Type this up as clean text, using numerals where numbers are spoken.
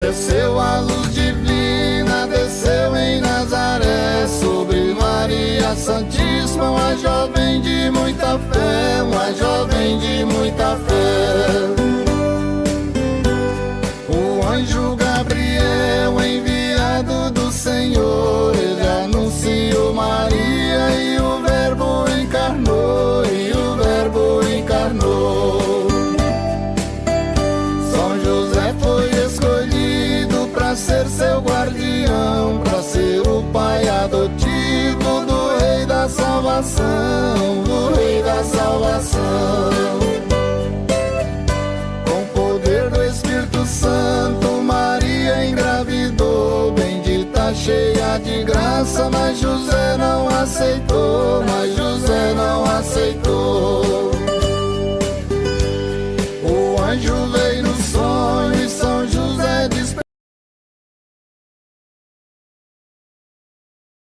Desceu a luz divina, desceu em Nazaré, sobre Maria Santíssima, uma jovem de muita fé, uma jovem de muita fé. O anjo Gabriel, enviado do Senhor, ele anunciou Maria e o Verbo encarnou, e o Verbo encarnou. São José foi escolhido para ser seu guardião, para ser o pai adotivo do Rei da Salvação, do Rei da Salvação. Com poder do Espírito Santo, Maria engravidou, bendita, cheia de graça, mas José não aceitou, mas José não aceitou.